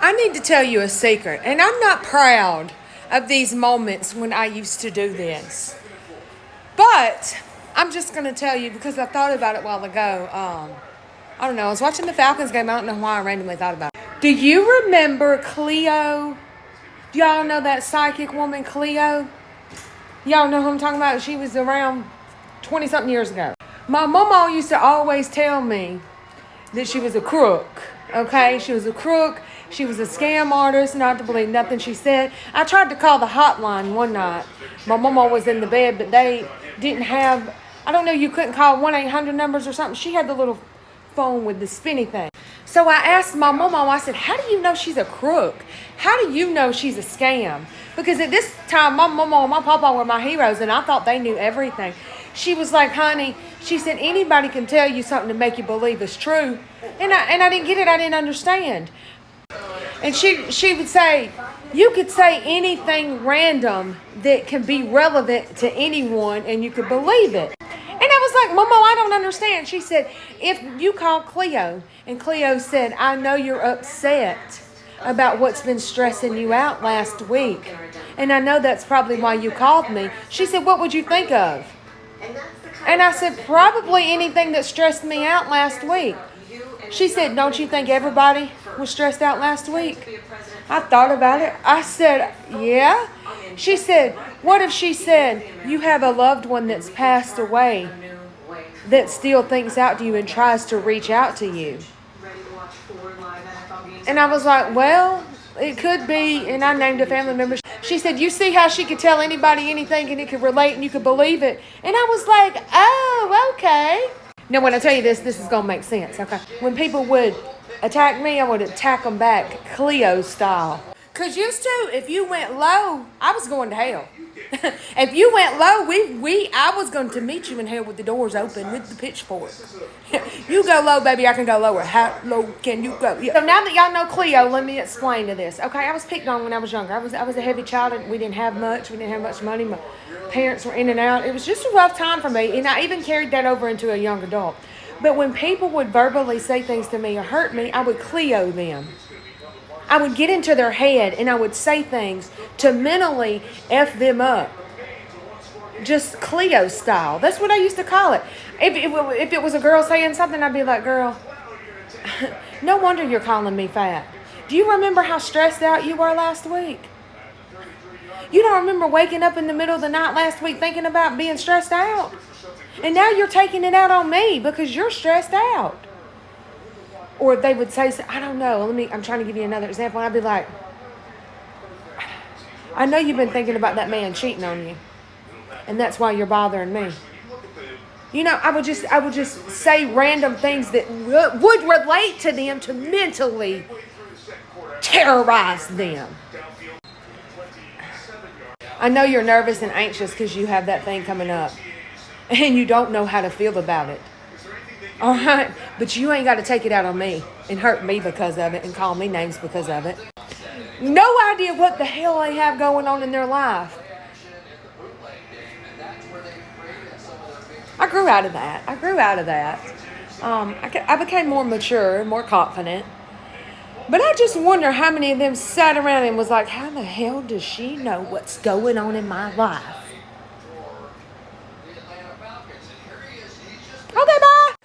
I need to tell you a secret, and I'm not proud of these moments when I used to do this. But I'm just going to tell you because I thought about it a while ago. I don't know. I was watching the Falcons game. I don't know why I randomly thought about it. Do you remember Cleo? Do y'all know that psychic woman, Cleo? Y'all know who I'm talking about? She was around 20-something years ago. My mama used to always tell me that she was a crook. Okay? She was a crook. She was a scam artist, not to believe nothing she said. I tried to call the hotline one night. My mama was in the bed, but they didn't have, I don't know, you couldn't call 1-800 numbers or something. She had the little phone with the spinny thing. So I asked my mama, I said, how do you know she's a crook? How do you know she's a scam? Because at this time, my mama and my papa were my heroes, and I thought they knew everything. She was like, honey, she said, anybody can tell you something to make you believe it's true. And I didn't get it. I didn't understand. And she would say, you could say anything random that can be relevant to anyone and you could believe it. And I was like, Mama, I don't understand. She said, if you call Cleo, and Cleo said, I know you're upset about what's been stressing you out last week. And I know that's probably why you called me. She said, what would you think of? And I said, probably anything that stressed me out last week. She said, don't you think everybody was stressed out last week? I thought about it. I said, yeah. She said, what if she said, you have a loved one that's passed away that still thinks out to you and tries to reach out to you? And I was like, well, it could be. And I named a family member. She said, you see how she could tell anybody anything and it could relate and you could believe it? And I was like, oh, okay. Now, when I tell you this is going to make sense, okay? When people would attack me, I would attack them back, Cleo style. Because used to, if you went low, I was going to hell. If you went low, I was going to meet you in hell with the doors open with the pitchfork. You go low, baby, I can go lower. How low can you go? So now that y'all know Cleo, let me explain to this. Okay, I was picked on when I was younger. I was a heavy child, and we didn't have much. We didn't have much money. My parents were in and out. It was just a rough time for me, and I even carried that over into a young adult. But when people would verbally say things to me or hurt me, I would Cleo them. I would get into their head and I would say things to mentally F them up. Just Cleo style. That's what I used to call it. If it was a girl saying something, I'd be like, girl, no wonder you're calling me fat. Do you remember how stressed out you were last week? You don't remember waking up in the middle of the night last week thinking about being stressed out? And now you're taking it out on me because you're stressed out. Or they would say, I don't know, I'm trying to give you another example. I'd be like, I know you've been thinking about that man cheating on you. And that's why you're bothering me. You know, I would just say random things that would relate to them to mentally terrorize them. I know you're nervous and anxious because you have that thing coming up. And you don't know how to feel about it. All right, but you ain't got to take it out on me and hurt me because of it and call me names because of it. No idea what the hell they have going on in their life. I grew out of that. I became more mature, more confident. But I just wonder how many of them sat around and was like, how the hell does she know what's going on in my life?